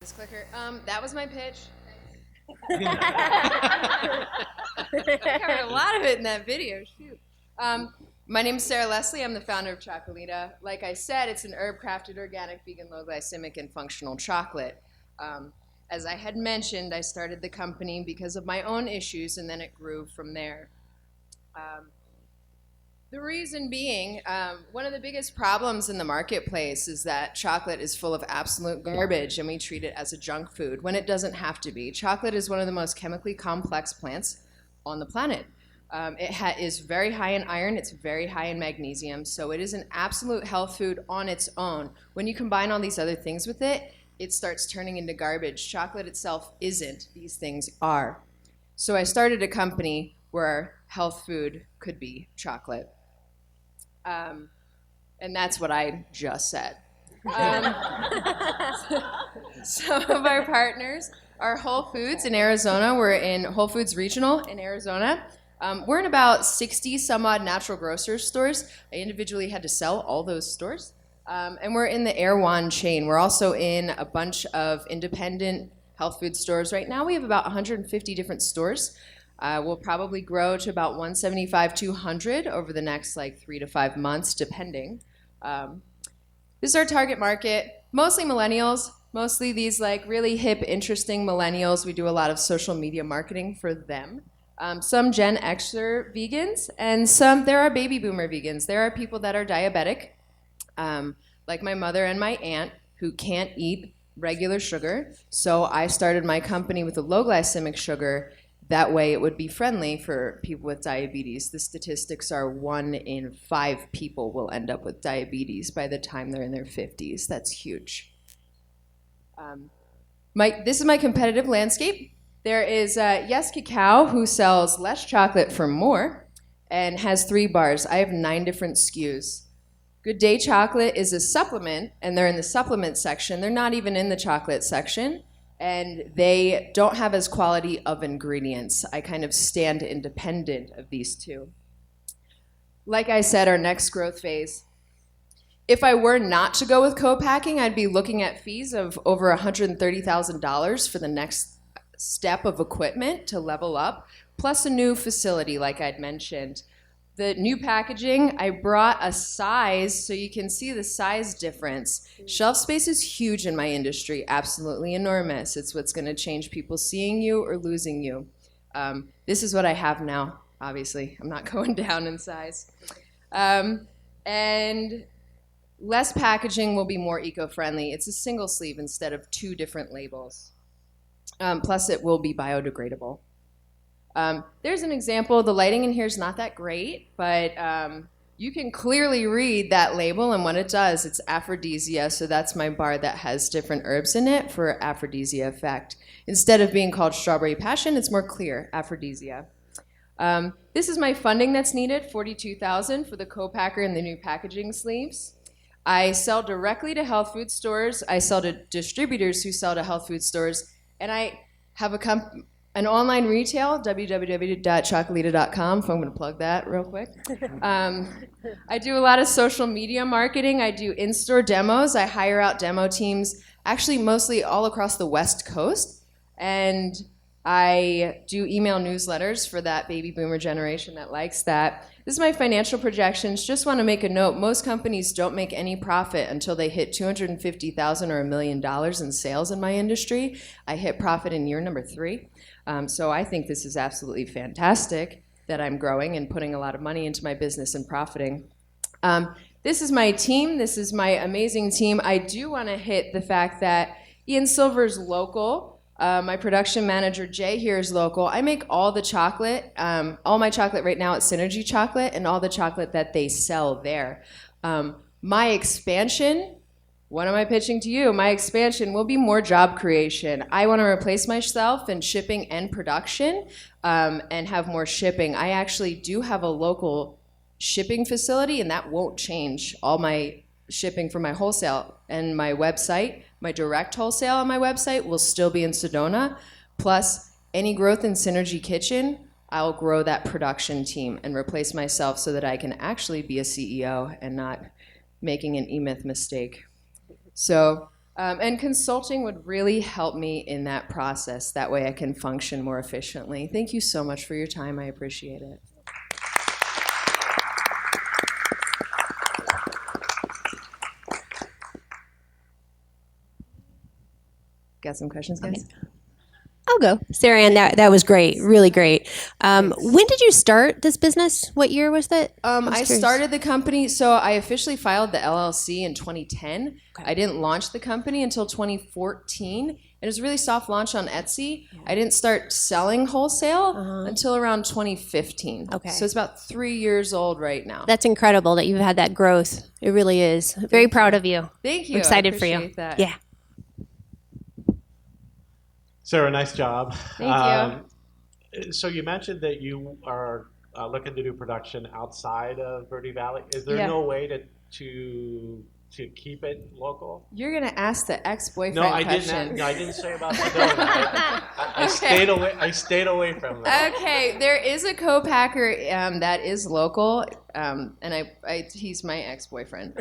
This clicker. That was my pitch. I covered a lot of it in that video. Shoot. My name is Sarah Leslie. I'm the founder of Chocolita. Like I said, it's an herb-crafted, organic, vegan, low-glycemic, and functional chocolate. As I had mentioned, I started the company because of my own issues, and then it grew from there. The reason being, one of the biggest problems in the marketplace is that chocolate is full of absolute garbage and we treat it as a junk food when it doesn't have to be. Chocolate is one of the most chemically complex plants on the planet. It is very high in iron, it's very high in magnesium, so it is an absolute health food on its own. When you combine all these other things with it, it starts turning into garbage. Chocolate itself isn't, these things are. So I started a company where health food could be chocolate. And that's what I just said. Some of our partners are Whole Foods in Arizona. We're in Whole Foods Regional in Arizona. We're in about 60 some odd natural grocers stores. I individually had to sell all those stores. And we're in the Erewhon chain. We're also in a bunch of independent health food stores. Right now we have about 150 different stores. We'll probably grow to about 175, 200 over the next 3 to 5 months, depending. This is our target market, mostly millennials, mostly these really hip, interesting millennials. We do a lot of social media marketing for them. Some Gen Xer vegans, and there are baby boomer vegans. There are people that are diabetic, like my mother and my aunt, who can't eat regular sugar. So I started my company with a low glycemic sugar. That way it would be friendly for people with diabetes. The statistics are 1 in 5 people will end up with diabetes by the time they're in their 50s. That's huge. This is my competitive landscape. There is Yes Cacao, who sells less chocolate for more and has 3 bars. I have 9 different SKUs. Good Day Chocolate is a supplement, and they're in the supplement section. They're not even in the chocolate section. And they don't have as quality of ingredients. I kind of stand independent of these two. Like I said, our next growth phase. If I were not to go with co-packing, I'd be looking at fees of over $130,000 for the next step of equipment to level up, plus a new facility, like I'd mentioned. The new packaging, I brought a size so you can see the size difference. Shelf space is huge in my industry, absolutely enormous. It's what's going to change people seeing you or losing you. This is what I have now, obviously. I'm not going down in size. And less packaging will be more eco-friendly. It's a single sleeve instead of 2 different labels. Plus, it will be biodegradable. There's an example. The lighting in here is not that great, but you can clearly read that label and what it does. It's aphrodisia, so that's my bar that has different herbs in it for aphrodisia effect. Instead of being called strawberry passion, it's more clear, aphrodisia. This is my funding that's needed, $42,000 for the co-packer and the new packaging sleeves. I sell directly to health food stores. I sell to distributors who sell to health food stores, and I have an online retail, www.chocolita.com, if I'm going to plug that real quick. I do a lot of social media marketing. I do in-store demos. I hire out demo teams, actually mostly all across the West Coast. And I do email newsletters for that baby boomer generation that likes that. This is my financial projections. Just want to make a note. Most companies don't make any profit until they hit $250,000 or $1 million in sales in my industry. I hit profit in year number 3. So I think this is absolutely fantastic that I'm growing and putting a lot of money into my business and profiting. This is my team. This is my amazing team. I do want to hit the fact that Ian Silver's local. My production manager, Jay, here is local. I make all the chocolate, all my chocolate right now at Synergy Chocolate, and all the chocolate that they sell there. My expansion, what am I pitching to you? My expansion will be more job creation. I want to replace myself in shipping and production and have more shipping. I actually do have a local shipping facility, and that won't change. All my shipping for my wholesale and my website, my direct wholesale on my website will still be in Sedona. Plus, any growth in Synergy Kitchen, I'll grow that production team and replace myself so that I can actually be a CEO and not making an E-Myth mistake. So And consulting would really help me in that process. That way I can function more efficiently. Thank you so much for your time. I appreciate it. Got some questions, guys? I'll go. Sarah Ann, that was great. Really great. When did you start this business? What year was that? I started the company, so I officially filed the LLC in 2010. Okay. I didn't launch the company until 2014. It was a really soft launch on Etsy. Yeah. I didn't start selling wholesale until around 2015. Okay. So it's about 3 years old right now. That's incredible that you've had that growth. It really is. Very proud of you. Thank you. I'm excited for you. That. Yeah. Sarah, nice job. Thank you. So you mentioned that you are looking to do production outside of Verde Valley. Is there no way to keep it local? You're gonna ask the ex-boyfriend question. No, I didn't say about the donut. I stayed away. I stayed away from that. Okay, there is a co-packer that is local, and he's my ex-boyfriend.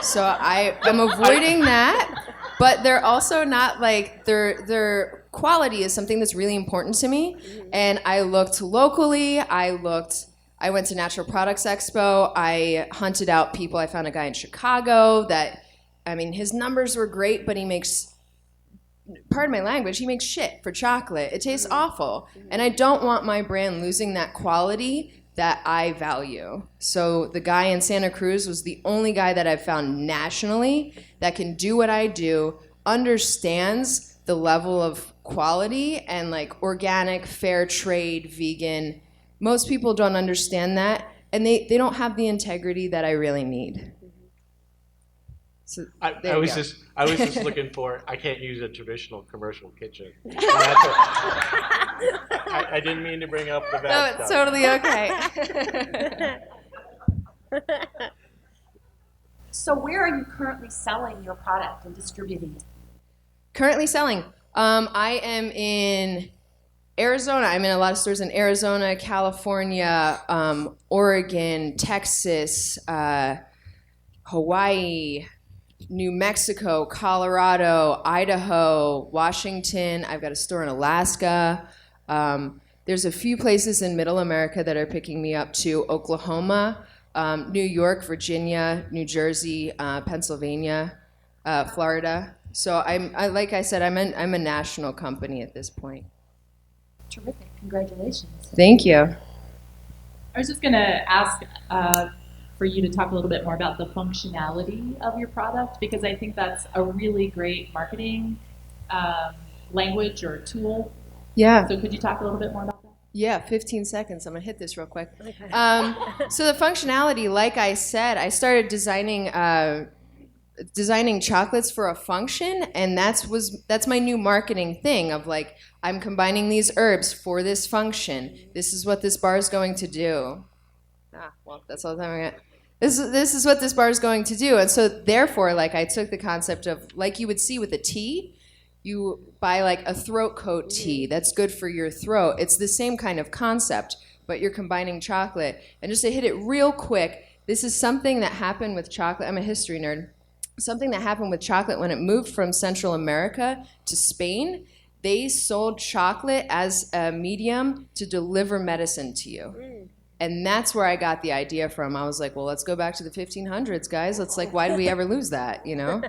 So I'm avoiding that. But they're also not like their quality is something that's really important to me. And I looked locally. I went to Natural Products Expo. I hunted out people. I found a guy in Chicago that, I mean, his numbers were great, but he makes, pardon my language, he makes shit for chocolate. It tastes awful. And I don't want my brand losing that quality that I value. So the guy in Santa Cruz was the only guy that I've found nationally that can do what I do, understands the level of quality and like organic, fair trade, vegan. Most people don't understand that, and they don't have the integrity that I really need. So I was just looking for. I can't use a traditional commercial kitchen. I didn't mean to bring up the bad stuff. No, it's totally okay. So where are you currently selling your product and distributing it? Currently selling. I am in Arizona. I'm in a lot of stores in Arizona, California, Oregon, Texas, Hawaii, New Mexico, Colorado, Idaho, Washington. I've got a store in Alaska. There's a few places in Middle America that are picking me up too. Oklahoma, New York, Virginia, New Jersey, Pennsylvania, Florida. So like I said, I'm a national company at this point. Terrific. Congratulations. Thank you. I was just going to ask for you to talk a little bit more about the functionality of your product, because I think that's a really great marketing language or tool. Yeah. So could you talk a little bit more about that? Yeah, 15 seconds. I'm going to hit this real quick. Okay. So the functionality, like I said, I started designing chocolates for a function, and that's my new marketing thing of like, I'm combining these herbs for this function. This is what this bar is going to do. Well, that's all the time I got. This is what this bar is going to do. And so therefore, like, I took the concept of, like you would see with a tea, you buy like a throat coat tea that's good for your throat. It's the same kind of concept, but you're combining chocolate. And just to hit it real quick, this is something that happened with chocolate. I'm a history nerd. Something that happened with chocolate when it moved from Central America to Spain. They sold chocolate as a medium to deliver medicine to you. And that's where I got the idea from. I was like, well, let's go back to the 1500s, guys. Let's like, why did we ever lose that, you know?